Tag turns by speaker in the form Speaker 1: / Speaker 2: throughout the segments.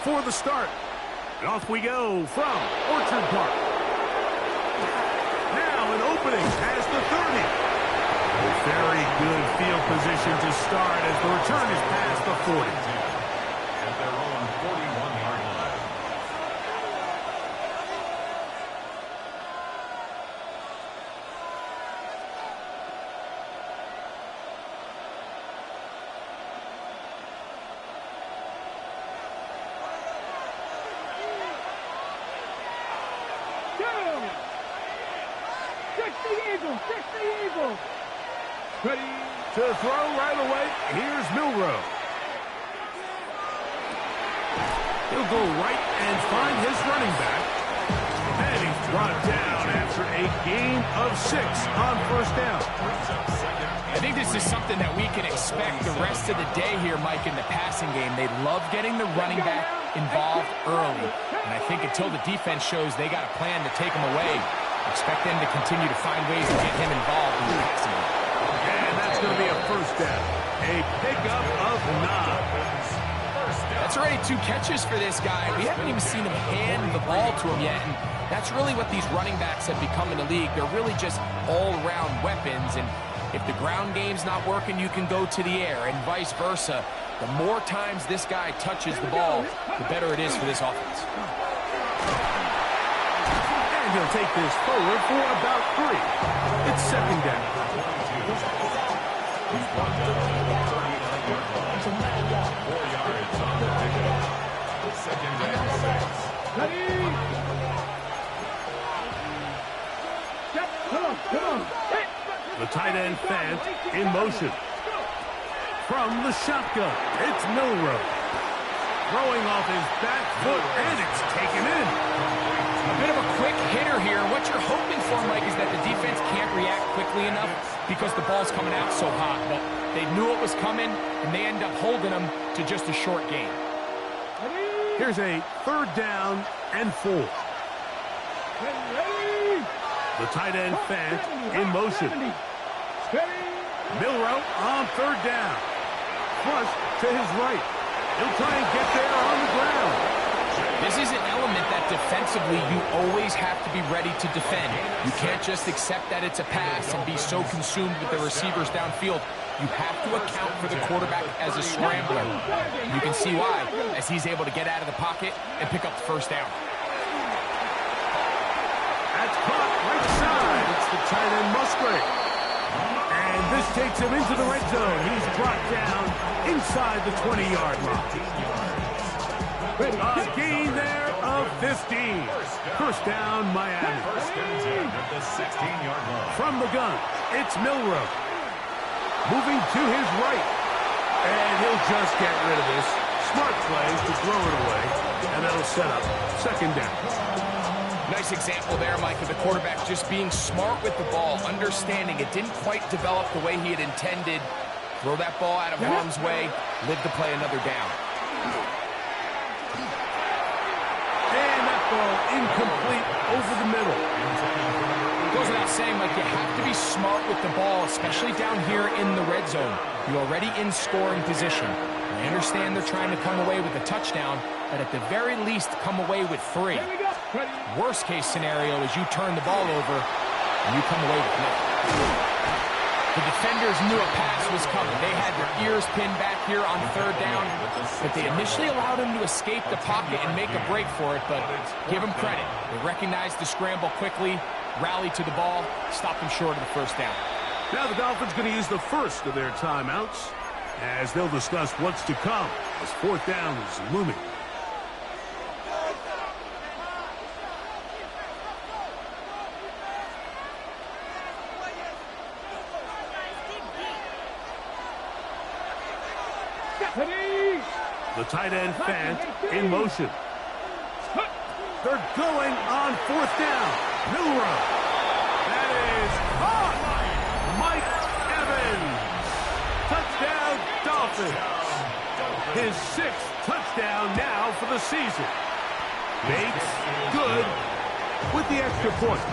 Speaker 1: for the start. And off we go from Orchard Park. Now an opening as the 30. A very good field position to start as the return is past the 40.
Speaker 2: At their own 41-yard line.
Speaker 1: Ready to throw right away. Here's Milrow. He'll go right and find his running back. And he's brought down after a gain of 6 on first down.
Speaker 3: I think this is something that we can expect the rest of the day here, Mike, in the passing game. They love getting the running back involved early. And I think until the defense shows they got a plan to take him away, expect them to continue to find ways to get him involved in the passing game.
Speaker 1: And that's going to be a first down. A pickup of 9.
Speaker 3: That's already 2 catches for this guy. We haven't even seen him hand the ball to him yet. And that's really what these running backs have become in the league. They're really just all-around weapons. And if the ground game's not working, you can go to the air and vice versa. The more times this guy touches the ball, the better it is for this offense.
Speaker 1: And he'll take this forward for about 3. It's second down.
Speaker 2: 4 yards on the pickup. Second and 6.
Speaker 1: The tight end Fant in motion. From the shotgun, it's Milrow. Throwing off his back foot, and it's taken in.
Speaker 3: A bit of a quick hitter here. What you're hoping for, Mike, is that the defense can't react quickly enough because the ball's coming out so hot. But they knew it was coming, and they end up holding them to just a short gain.
Speaker 1: Here's a third down and 4. The tight end Fant in motion. Milrow on third down. Flush to his right. He'll try and get there on the ground.
Speaker 3: This is an element that defensively you always have to be ready to defend. You can't just accept that it's a pass and be so consumed with the receivers downfield. You have to account for the quarterback as a scrambler. You can see why, as he's able to get out of the pocket and pick up the first down.
Speaker 1: That's caught right side. It's the tight end Musgrave. And this takes him into the red zone. He's brought down inside the 20-yard line. A gain there of 15. First down, Miami.
Speaker 2: First and 10 at the 16-yard line.
Speaker 1: From the gun, it's Milrow. Moving to his right. And he'll just get rid of this. Smart play to throw it away. And that'll set up second down.
Speaker 3: Nice example there, Mike, of the quarterback just being smart with the ball, understanding it didn't quite develop the way he had intended. Throw that ball out of harm's way, live to play another down.
Speaker 1: And that ball incomplete over the middle.
Speaker 3: Goes without saying, Mike, you have to be smart with the ball, especially down here in the red zone. You're already in scoring position. I understand they're trying to come away with a touchdown, but at the very least, come away with 3. Worst case scenario is you turn the ball over and you come away with nothing. The defenders knew a pass was coming. They had their ears pinned back here on third down, but they initially allowed him to escape the pocket and make a break for it, but give them credit. They recognized the scramble quickly, rallied to the ball, stopped him short of the first down.
Speaker 1: Now the Dolphins going to use the first of their timeouts as they'll discuss what's to come as fourth down is looming. The tight end Fant in motion. They're going on fourth down. Milrow. That is caught. Mike Evans. Touchdown, Dolphins. His 6th touchdown now for the season. Bates, good, with the extra point.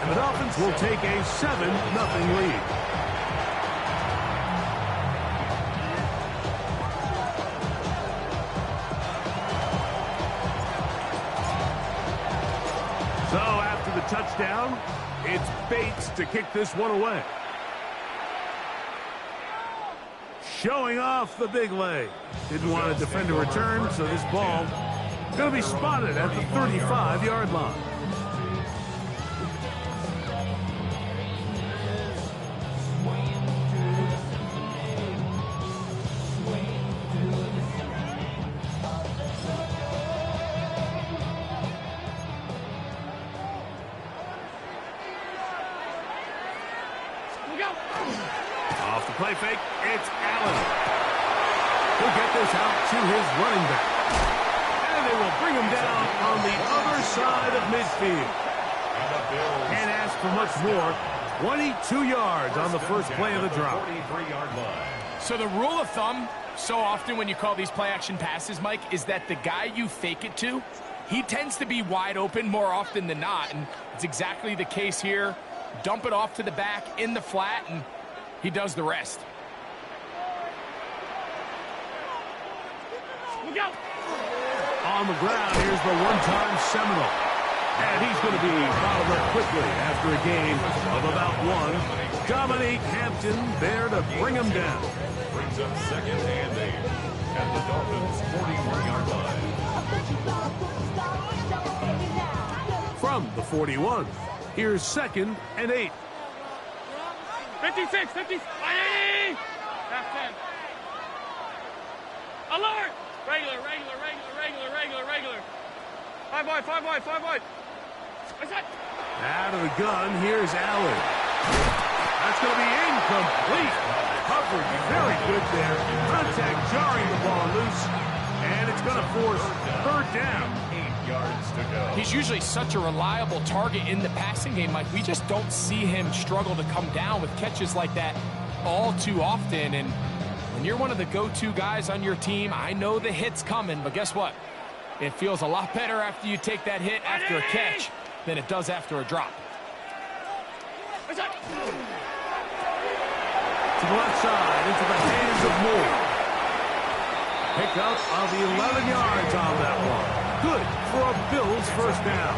Speaker 1: And the Dolphins will take a 7-0 lead. the touchdown. It's Bates to kick this one away. Showing off the big leg. Didn't want to defend a return, so this ball going to be spotted at the 35-yard line. Off the play fake, it's Allen. He'll get this out to his running back. And they will bring him down on the other side of midfield. Can't ask for much more. 22 yards on the first play of the drive.
Speaker 3: So the rule of thumb, so often when you call these play-action passes, Mike, is that the guy you fake it to, he tends to be wide open more often than not. And it's exactly the case here. Dump it off to the back in the flat, and he does the rest.
Speaker 1: On the ground, here's the one-time Seminole. And he's going to be fouled up quickly after a gain of about one. Dominique Hampton there to bring him down.
Speaker 2: Brings up 2nd and 8 at the Dolphins' 41-yard line.
Speaker 1: From the 41, here's 2nd and 8.
Speaker 4: 56, 50, 80! Half 10. Alert! Regular. 5 wide. What's that?
Speaker 1: Out of the gun, here's Allen. That's going to be incomplete. Coverage very good there. Contact jarring the ball loose. And it's going to force 3rd down.
Speaker 2: 8 yards to go.
Speaker 3: He's usually such a reliable target in the passing game, Mike. We just don't see him struggle to come down with catches like that all too often. And when you're one of the go-to guys on your team, I know the hit's coming, but guess what? It feels a lot better after you take that hit after a catch than it does after a drop.
Speaker 1: To the left side, into the hands of Moore. Pick up of the 11 yards on that one. Good for a Bills first down.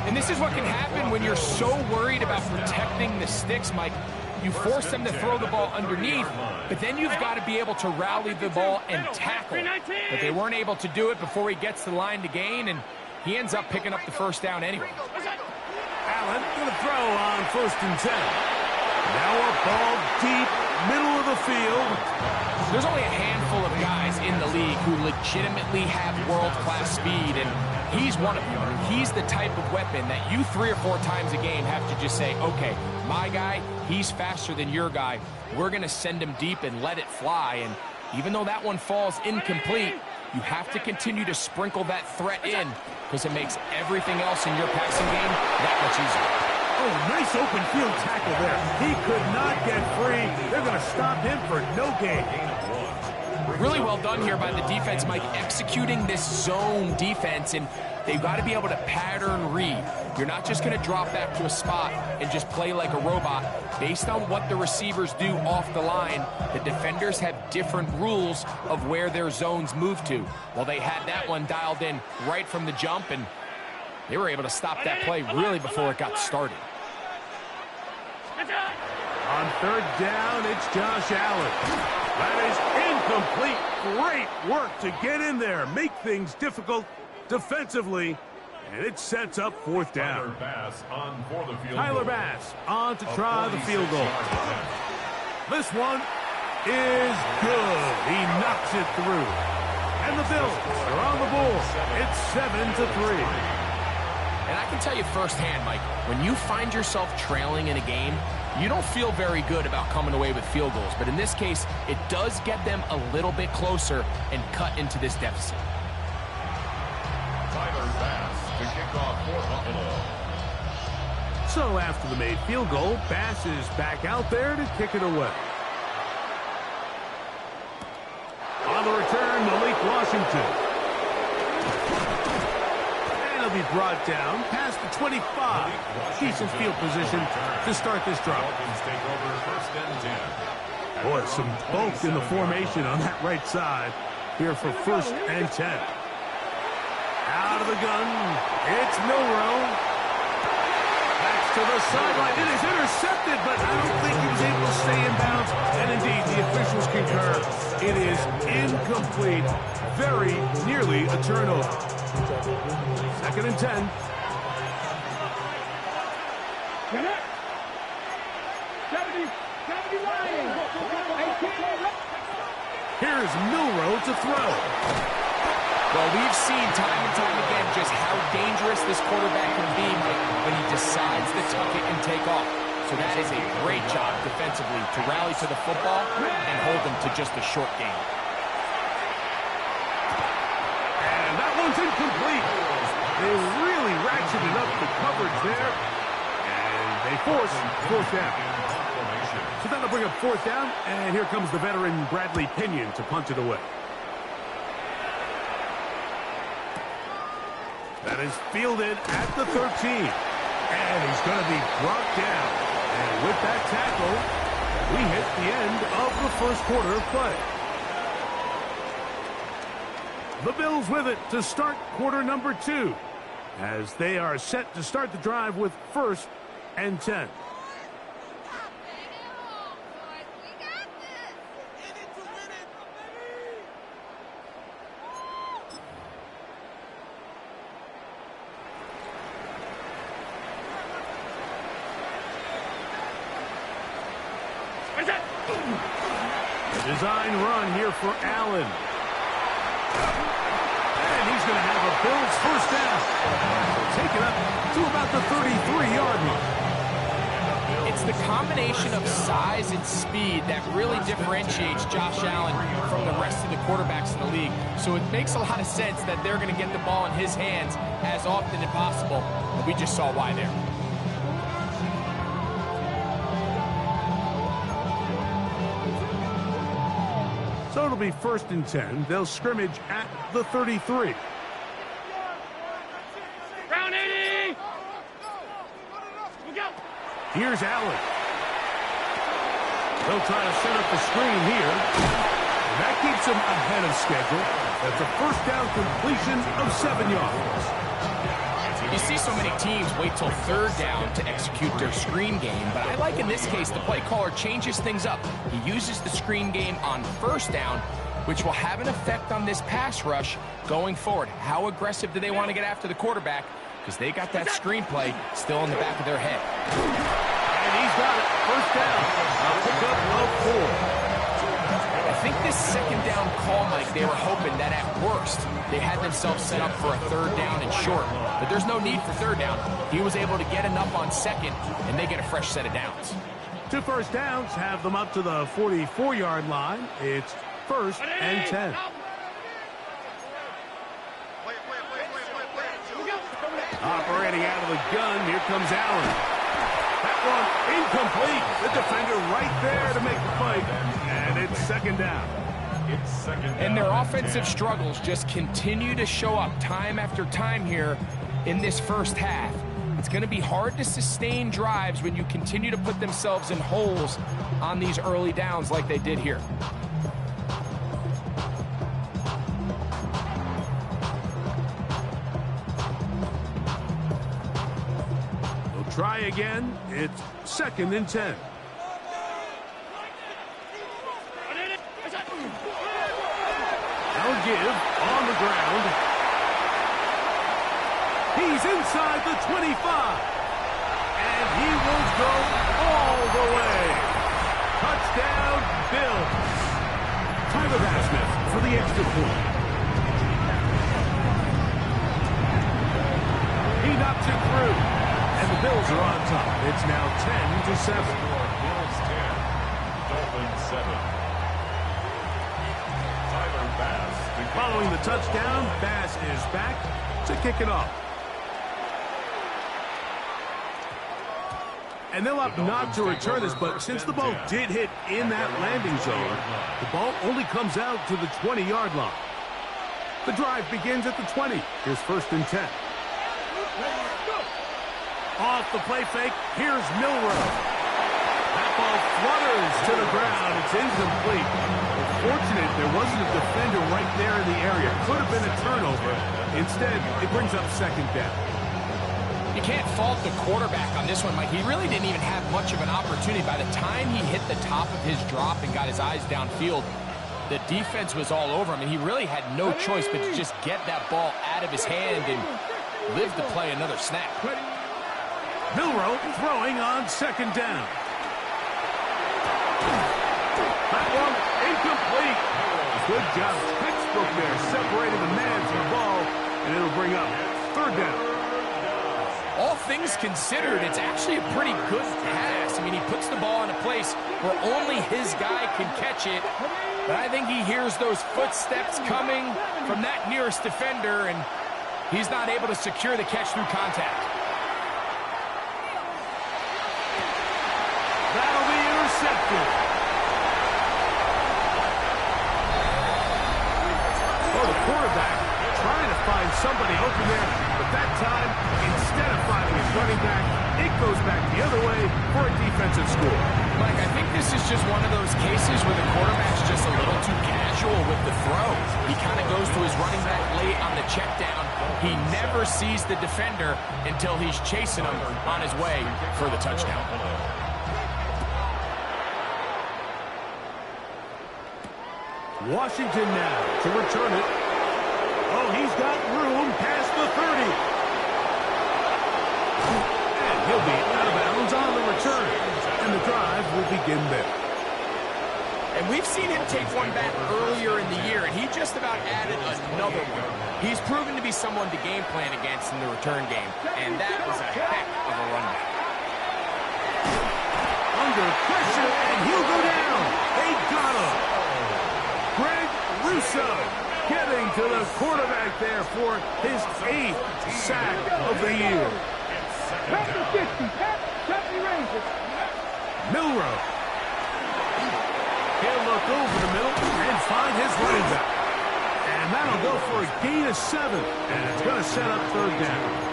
Speaker 3: And this is what can happen when you're so worried about protecting the sticks, Mike. You force them to throw the ball underneath, but then you've got to be able to rally the ball and tackle. But they weren't able to do it before he gets to the line to gain, and he ends up picking up the first down anyway.
Speaker 1: Allen going to throw on 1st and 10. Now a ball deep, middle of the field.
Speaker 3: There's only a handful of guys in the league who legitimately have world-class speed, and he's one of them. He's the type of weapon that you 3 or 4 times a game have to just say, okay, my guy, he's faster than your guy. We're going to send him deep and let it fly. And even though that one falls incomplete, you have to continue to sprinkle that threat in because it makes everything else in your passing game that much easier.
Speaker 1: Oh, nice open field tackle there. He could not get free. They're going to stop him for no gain.
Speaker 3: Really well done here by the defense, Mike, executing this zone defense, and they've got to be able to pattern read. You're not just going to drop back to a spot and just play like a robot. Based on what the receivers do off the line, the defenders have different rules of where their zones move to. Well, they had that one dialed in right from the jump, and they were able to stop that play really before it got started.
Speaker 1: On 3rd down, it's Josh Allen. That is incomplete. Great work to get in there, make things difficult defensively, and it sets up 4th down. Tyler Bass on to try the field goal. This one is good. He knocks it through. And the Bills are on the board. It's 7-3.
Speaker 3: And I can tell you firsthand, Mike, when you find yourself trailing in a game, you don't feel very good about coming away with field goals. But in this case, it does get them a little bit closer and cut into this deficit.
Speaker 2: Tyler Bass to kick off for Buffalo.
Speaker 1: So after the made field goal, Bass is back out there to kick it away. On the return, Malik Washington. And he'll be brought down past the 25. Decent field position to start this drive. Boy, some bulk in the formation on that right side here for 1st and 10. Out of the gun, it's Milroe. to the sideline. It is intercepted, but I don't think he was able to stay in bounds. And indeed, the officials concur. It is incomplete. Very nearly a turnover. 2nd and 10. Here's Milroe to throw.
Speaker 3: Well, we've seen time and time again just how dangerous this quarterback can be, Mike, when he decides to tuck it and take off. So that is a great job defensively to rally to the football and hold them to just a short game.
Speaker 1: And that one's incomplete. They really ratcheted up the coverage there. And they force 4th down. So that'll bring up 4th down. And here comes the veteran Bradley Pinion to punt it away. That is fielded at the 13. And he's going to be brought down. And with that tackle, we hit the end of the 1st quarter of play. The Bills with it to start quarter number 2, as they are set to start the drive with 1st and 10. Design run here for Allen. And he's going to have a Bills 1st down. Take it up to about the 33-yard line.
Speaker 3: It's the combination of size and speed that really differentiates Josh Allen from the rest of the quarterbacks in the league. So it makes a lot of sense that they're going to get the ball in his hands as often as possible. And we just saw why there.
Speaker 1: So it'll be 1st and 10. They'll scrimmage at the 33.
Speaker 4: Round 80! Go!
Speaker 1: Here's Allen. They'll try to set up the screen here. And that keeps them ahead of schedule. That's a 1st down completion of 7 yards.
Speaker 3: You see so many teams wait till 3rd down to execute their screen game, but I like in this case the play caller changes things up. He uses the screen game on 1st down, which will have an effect on this pass rush going forward. How aggressive do they want to get after the quarterback? Because they got that screen play still in the back of their head.
Speaker 1: And he's got it. 1st down. A pickup of 4.
Speaker 3: I think this 2nd down call, Mike, they were hoping that at worst they had themselves set up for a 3rd down and short. But there's no need for 3rd down. He was able to get enough on 2nd, and they get a fresh set of downs.
Speaker 1: 2 1st downs have them up to the 44-yard line. It's 1st and 10. Operating out of the gun, here comes Allen. That one incomplete. The defender right there to make the fight. And it's 2nd down.
Speaker 2: It's 2nd down.
Speaker 3: And their offensive struggles just continue to show up time after time here in this 1st half. It's going to be hard to sustain drives when you continue to put themselves in holes on these early downs like they did here.
Speaker 1: They'll try again. It's 2nd and 10. Now give on the ground. He's inside the 25. And he will go all the way. Touchdown, Bills. Tyler Basmith for the extra point. He knocks it through. And the Bills are on top. It's now 10-7.
Speaker 2: Bills 10, Dolphins 7.
Speaker 1: Following the touchdown, Bass is back to kick it off. And they'll opt not to return this, but since the ball did hit in that landing zone, the ball only comes out to the 20-yard line. The drive begins at the 20. Here's 1st and 10. Off the play fake, here's Milroe. That ball flutters to the ground. It's incomplete. Fortunate there wasn't a defender right there in the area. Could have been a turnover. Instead, it brings up 2nd down.
Speaker 3: You can't fault the quarterback on this one, Mike. He really didn't even have much of an opportunity. By the time he hit the top of his drop and got his eyes downfield, the defense was all over him, and he really had no choice but to just get that ball out of his hand and live to play another snap.
Speaker 1: Milroe throwing on second down. That one incomplete. Good job, textbook there, separating the man from the ball, and it'll bring up third down.
Speaker 3: All things considered, it's actually a pretty good pass. I mean, he puts the ball in a place where only his guy can catch it, but I think he hears those footsteps coming from that nearest defender, and he's not able to secure the catch through contact.
Speaker 1: That'll be intercepted. Oh, the quarterback trying to find somebody open there, but that time, instead of finding his running back, it goes back the other way for a defensive score.
Speaker 3: Mike, I think this is just one of those cases where the quarterback's just a little too casual with the throw. He kind of goes to his running back late on the check down. He never sees the defender until he's chasing him on his way for the touchdown.
Speaker 1: Washington now to return it. Oh, he's got room past the 30. And he'll be out of bounds on the return. And the drive will begin there.
Speaker 3: And we've seen him take one back earlier in the year, and he just about added another one. He's proven to be someone to game plan against in the return game, and that was a heck of a run back.
Speaker 1: Under pressure, and he'll go down. They got him. Greg Russo getting to the quarterback there for his 8th sack of the year. Milroe. He'll look over the middle and find his running back. And that'll go for a gain of 7. And it's going to set up third down.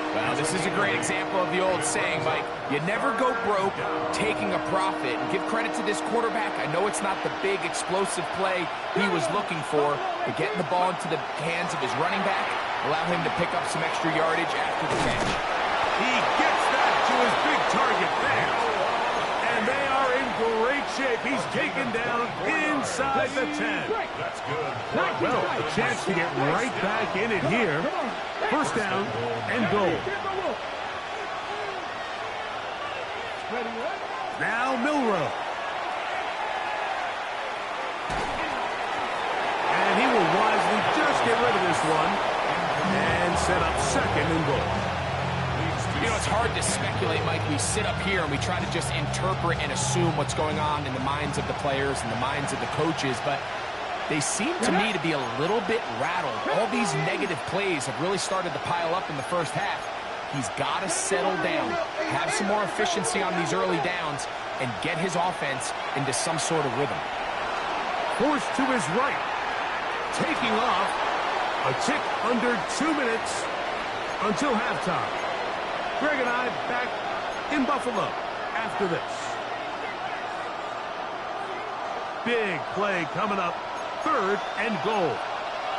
Speaker 3: Well, this is a great example of the old saying, Mike. You never go broke taking a profit. And give credit to this quarterback. I know it's not the big, explosive play he was looking for, but getting the ball into the hands of his running back, allow him to pick up some extra yardage after the catch.
Speaker 1: He gets that to his big target there. And they are in great shape. He's taken down inside the 10.
Speaker 2: That's good.
Speaker 1: Well, a chance to get right back in it here. First down and goal. Now Milroe. And he will wisely just get rid of this one and set up second and goal.
Speaker 3: You know, it's hard to speculate, Mike. We sit up here and we try to just interpret and assume what's going on in the minds of the players and the minds of the coaches, but they seem to me to be a little bit rattled. All these negative plays have really started to pile up in the first half. He's got to settle down, have some more efficiency on these early downs, and get his offense into some sort of rhythm.
Speaker 1: Forced to his right. Taking off. A tick under 2 minutes until halftime. Greg and I back in Buffalo after this. Big play coming up. Third and goal.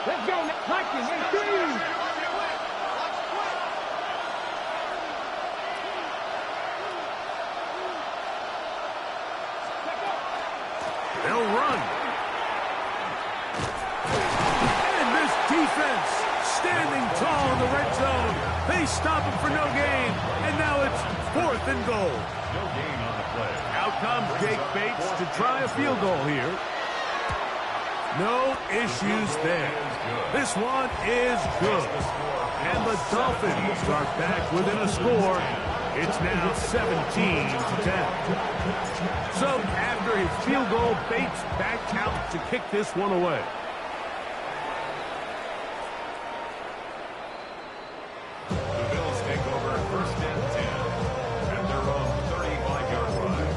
Speaker 5: Let's go, Hopkins, and 3.
Speaker 1: They'll run. And this defense standing tall in the red zone. They stop him for no gain. And now it's 4th and goal.
Speaker 2: No gain on the play.
Speaker 1: Out comes Jake Bates to try a field goal here. No issues there. This one is good. And the Dolphins are back within a score. It's now 17-10. So after his field goal, Bates backed out to kick this one away.
Speaker 2: The Bills take over 1st and 10 at their own 35-yard line.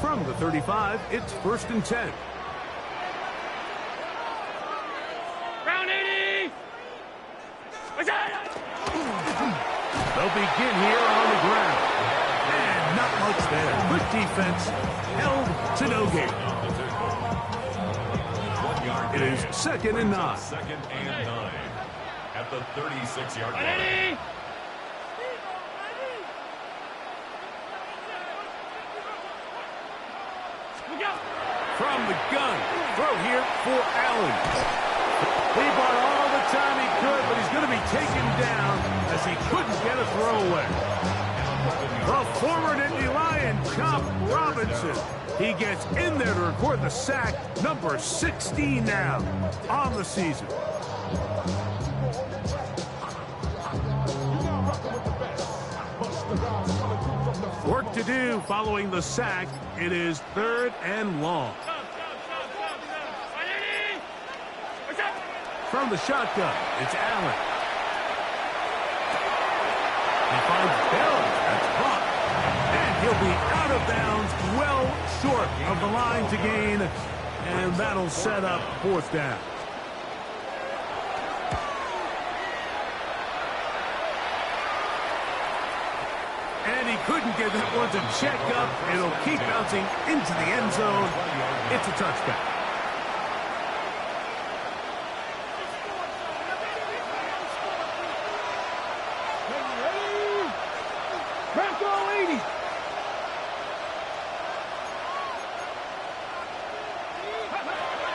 Speaker 1: From the 35, it's 1st and 10.
Speaker 4: Round 80! What's that?
Speaker 1: They'll begin here on the ground. And not much there. Good defense. Held to no gain.
Speaker 2: 1 yard
Speaker 1: It is 2nd and 9.
Speaker 2: 2nd and 9. at the 36-yard line.
Speaker 4: Ready?
Speaker 1: From the gun, throw here for Allen. He bought all the time he could, but he's going to be taken down as he couldn't get a throwaway. The former Nittany Lion, Chop Robinson. He gets in there to record the sack, number 16 now on the season. Work to do following the sack. It is 3rd and long. From the shotgun, it's Allen. He finds Bell. That's caught. And he'll be out of bounds, well short of the line to gain. And that'll set up 4th down. And he couldn't get that one to check up. It'll keep bouncing into the end zone. It's a touchback.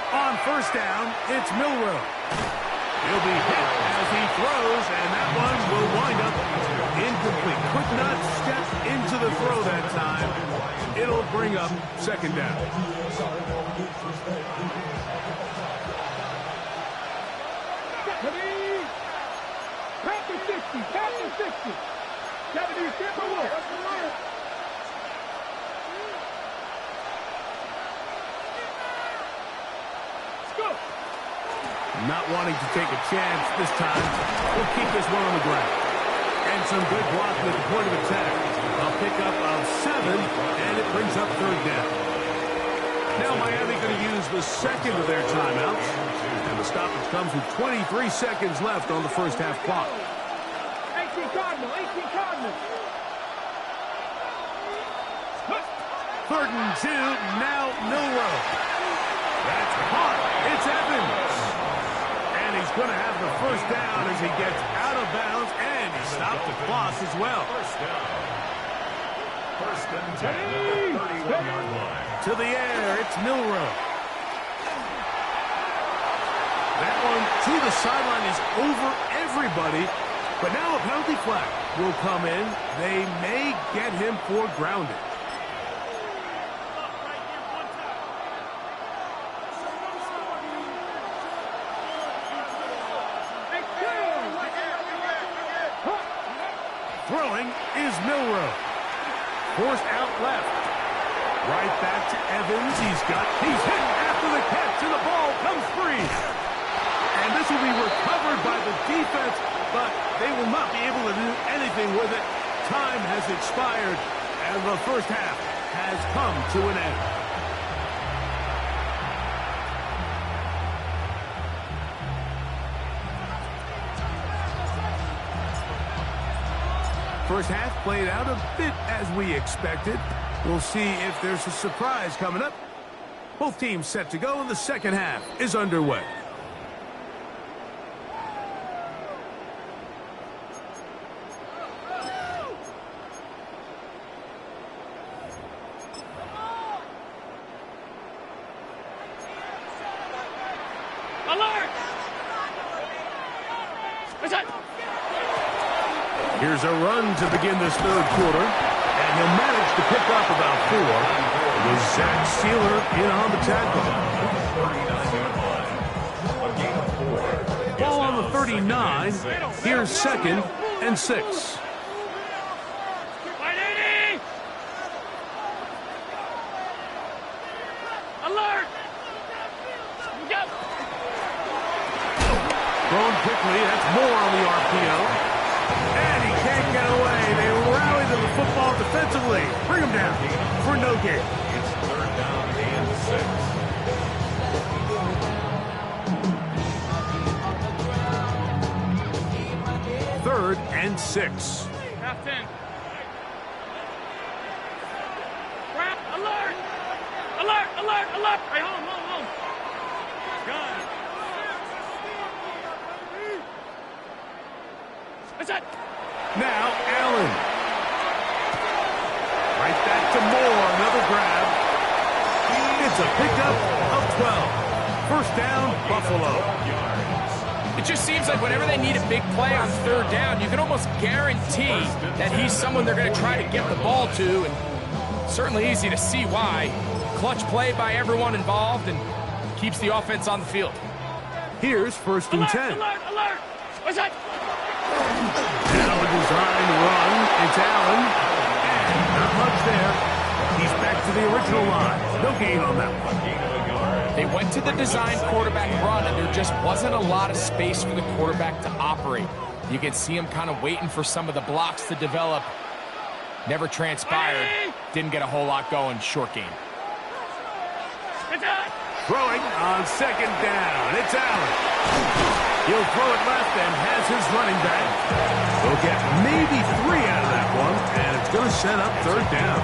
Speaker 1: On 1st down, it's Milroe. He'll be hit as he throws, and that one will wind up incomplete. Could not step into the throw that time. It'll bring up 2nd down.
Speaker 5: Panther 60, Panther 60. 70, step away.
Speaker 1: Not wanting to take a chance this time. We'll keep this one on the ground. And some good blocking at the point of attack. A pickup of 7, and it brings up 3rd down. Now Miami going to use the 2nd of their timeouts. And the stoppage comes with 23 seconds left on the 1st half clock.
Speaker 5: 18 Cardinal, 18 Cardinal.
Speaker 1: 3rd and 2, now Milroe. That's caught. It's Evans. And he's going to have the 1st down as he gets out of bounds, and he stopped the clock as well.
Speaker 2: 1st and 10 at the 31-yard line.
Speaker 1: To the air, it's Milroe. That one to the sideline is over everybody, but now a penalty flag will come in. They may get him for grounding. Throwing is Milroe. Forced out left. Right back to Evans. He's hit after the catch, and the ball comes free. And this will be recovered by the defense, but they will not be able to do anything with it. Time has expired, and the 1st half has come to an end. First half played out a bit as we expected. We'll see if there's a surprise coming up. Both teams set to go, and the 2nd half is underway.
Speaker 4: Alert!
Speaker 1: Here's a run to begin this 3rd quarter, and he'll manage to pick up about 4 with Zach Sealer in on the tackle. Ball on the 39. Here's 2nd and 6.
Speaker 4: Alert!
Speaker 1: Thrown quickly. That's more on the RPO. And he can't get away. They rally to the football defensively. Bring him down for no gain.
Speaker 2: It's 3rd down and 6.
Speaker 1: 3rd and 6.
Speaker 4: Half 10. Alert! Alert! Alert! Alert! Hey, home. Gun. What's that?
Speaker 1: Now Allen. Right back to Moore. Another grab. It's a pickup of 12. First down, Buffalo.
Speaker 3: It just seems like whenever they need a big play on third down, you can almost guarantee that he's someone they're going to try to get the ball to, and certainly easy to see why. Clutch play by everyone involved and keeps the offense on the field.
Speaker 1: Here's first and 10.
Speaker 4: Alert, alert! What's that?
Speaker 1: Now a design run. It's Allen. And not much there. He's back to the original line. No gain on that one.
Speaker 3: They went to the design quarterback run, and there just wasn't a lot of space for the quarterback to operate. You can see him kind of waiting for some of the blocks to develop. Never transpired. Didn't get a whole lot going. Short game.
Speaker 4: What's that?
Speaker 1: Throwing on second down. It's Allen. He'll throw it left and has his running back. He'll get maybe 3 out of that one, and it's going to set up third down.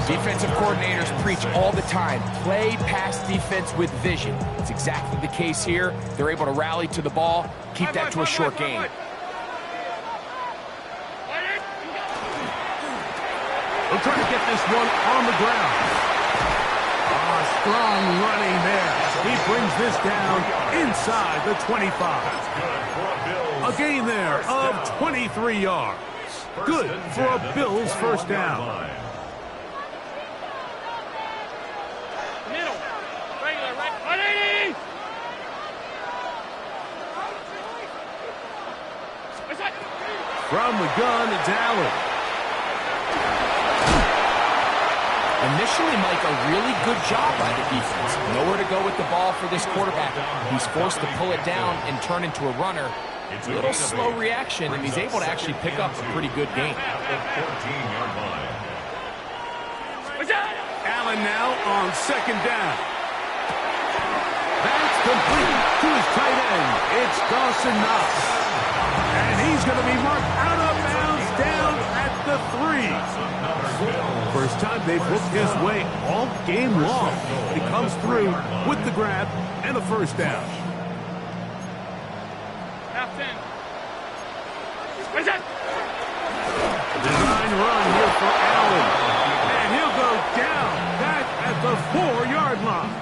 Speaker 3: Defensive coordinators preach all the time, play pass defense with vision. It's exactly the case here. They're able to rally to the ball, keep that to a short game.
Speaker 1: They'll try to get this one on the ground. Strong running there. He brings this down inside the 25. A gain there of 23 yards. Good for a Bills first down.
Speaker 4: Middle. Regular, right? 180! What's that?
Speaker 1: From the gun, it's Allen.
Speaker 3: Initially, Mike, a really good job by the defense. Nowhere to go with the ball for this quarterback. He's forced to pull it down and turn into a runner. It's a little slow reaction, and he's able to actually pick up a pretty good game.
Speaker 1: Allen now on second down. That's complete to his tight end. It's Dawson Knox. And he's going to be marked out of bounds down at the 3. First time they've looked his way all game long. He comes through with the grab and a first down.
Speaker 4: Half 10. What's that?
Speaker 1: Design run here for Allen. And he'll go down back at the 4-yard line.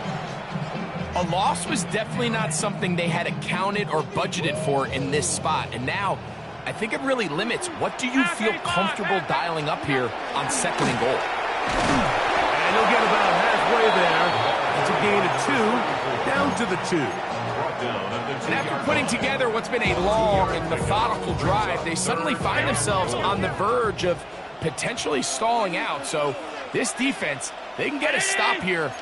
Speaker 3: A loss was definitely not something they had accounted or budgeted for in this spot. And now, I think it really limits what do you feel comfortable dialing up here on second and goal.
Speaker 1: And he'll get about halfway there. It's a gain of 2, down to the 2.
Speaker 3: And after putting together what's been a long and methodical drive, they suddenly find themselves on the verge of potentially stalling out. So this defense, they can get a stop here.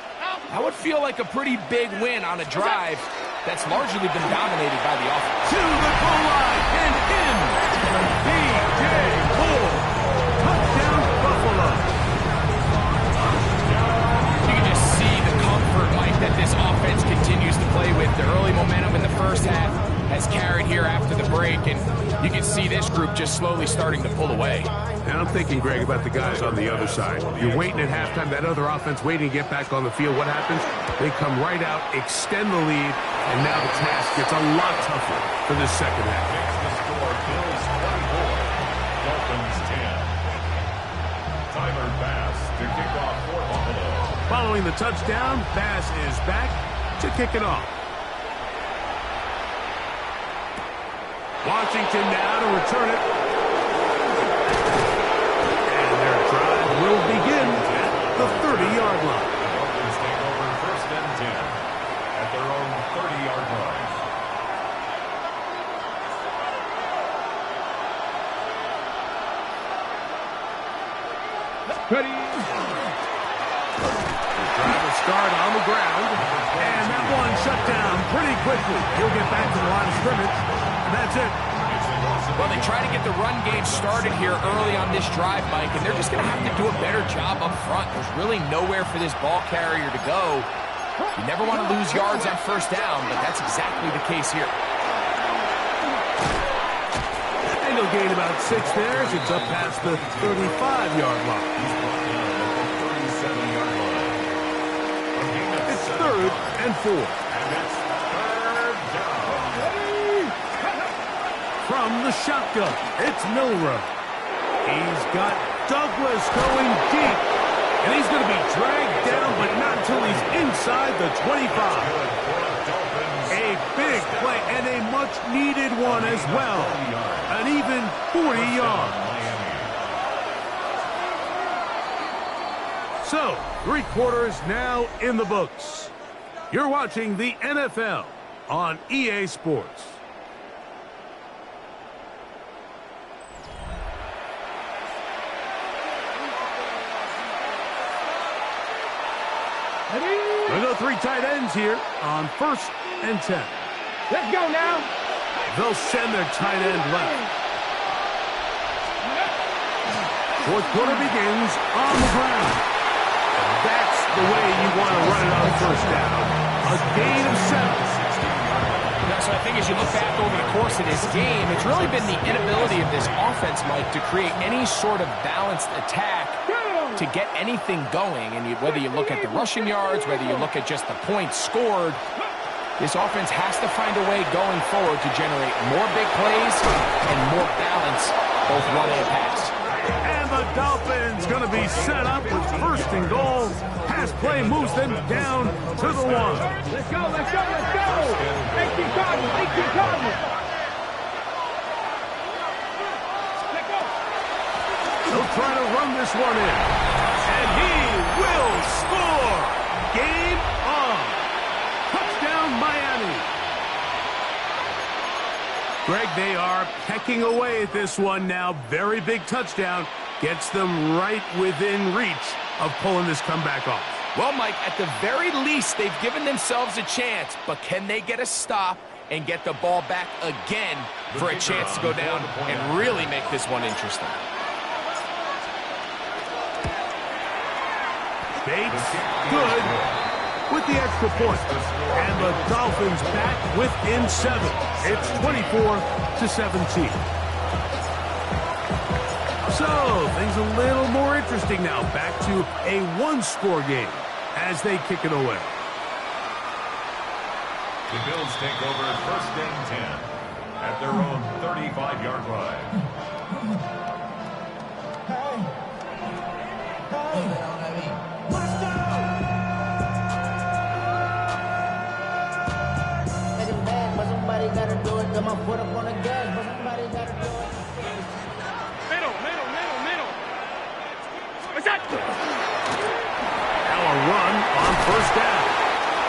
Speaker 3: That would feel like a pretty big win on a drive that's largely been dominated by the offense.
Speaker 1: To the goal line and in. B.J. Moore. Touchdown, Buffalo.
Speaker 3: You can just see the comfort, Mike, that this offense continues to play with. The early momentum in the first half has carried here after the break, and you can see this group just slowly starting to pull away.
Speaker 1: And I'm thinking, Greg, about the guys on the other side. You're waiting at halftime, that other offense waiting to get back on the field. What happens? They come right out, extend the lead, and now the task gets a lot tougher for this second half.
Speaker 2: The score, Bills 24, Dolphins 10. Tyler Bass to kick off for Buffalo.
Speaker 1: Following the touchdown, Bass is back to kick it off. Washington now to return it. And their drive will begin at the 30-yard line.
Speaker 2: Dolphins take over first and 10 at their own 30-yard line.
Speaker 5: Ready.
Speaker 1: Drive will start on the ground. And that one shut down pretty quickly. He'll get back to the line of scrimmage. And that's it.
Speaker 3: Well, they try to get the run game started here early on this drive, Mike, and they're just going to have to do a better job up front. There's really nowhere for this ball carrier to go. You never want to lose yards on first down, but that's exactly the case here.
Speaker 1: And he'll gain about 6 there as it's up past the 35-yard line. It's 3rd and 4. from the shotgun. It's Milrow. He's got Douglas going deep. And he's going to be dragged down, but not until he's inside the 25. A big play and a much-needed one as well. An even 40 yards. So, 3 quarters now in the books. You're watching the NFL on EA Sports. We'll go 3 tight ends here on 1st and 10.
Speaker 5: Let's go now.
Speaker 1: They'll send their tight end left. 4th quarter begins on the ground. And that's the way you want to run it on 1st down. A gain of 7.
Speaker 3: So I think as you look back over the course of this game, it's really been the inability of this offense, Mike, to create any sort of balanced attack to get anything going. And whether you look at the rushing yards, whether you look at just the points scored, this offense has to find a way going forward to generate more big plays and more balance, both run and pass.
Speaker 1: And the Dolphins going to be set up with 1st and goal. Pass play moves them down to the 1.
Speaker 5: Let's go, let's go, let's go. 18 Cardinals, 18 Cardinals. Let's go.
Speaker 1: They'll try to run this one in. And he will score. Game on. Touchdown, Miami. Greg, they are pecking away at this one now. Very big touchdown. Gets them right within reach of pulling this comeback off.
Speaker 3: Well, Mike, at the very least, they've given themselves a chance. But can they get a stop and get the ball back again for a chance to go down and really make this one interesting?
Speaker 1: Bates, good with the extra point. And the Dolphins back within 7. It's 24-17. So, things a little more interesting now. Back to a 1-score game as they kick it away.
Speaker 2: The Bills take over 1st and 10 at their own 35-yard line.
Speaker 6: Somebody gotta do it. Got my foot up on the gas, but somebody gotta do it.
Speaker 4: Middle. What's that?
Speaker 1: Now a run on 1st down.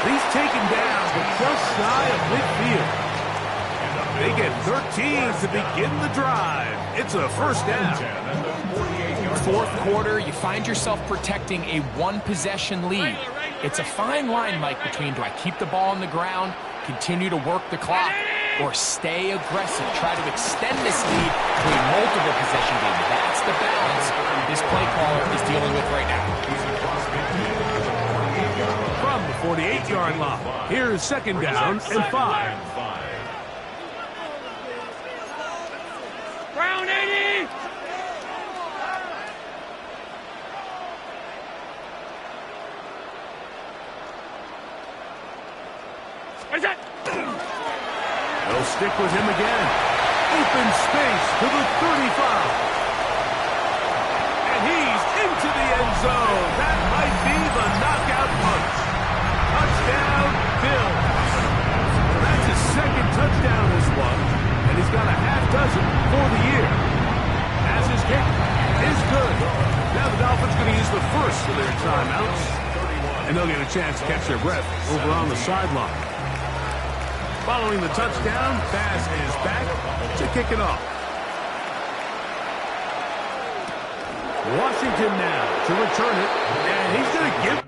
Speaker 1: He's taken down, but just shy of midfield. They get 13 to begin the drive. It's a 1st down.
Speaker 3: 4th quarter, you find yourself protecting a 1-possession lead. It's a fine line, Mike, between do I keep the ball on the ground, continue to work the clock, or stay aggressive, try to extend this lead to a multiple possession game. That's the balance this play caller is dealing with right now.
Speaker 1: From the 48-yard line, here's 2nd down and 5.
Speaker 4: Brown 80! What's that?
Speaker 1: They'll stick with him again. Open space to the 35. And he's into the end zone. That might be the knockout punch. Touchdown, Bills. That's his 2nd touchdown this one. And he's got a half dozen for the year. As his kick is good. Now the Dolphins going to use the first of their timeouts. And they'll get a chance to catch their breath over on the sideline. Following the touchdown, Baz is back to kick it off. Washington now to return it, and he's going to give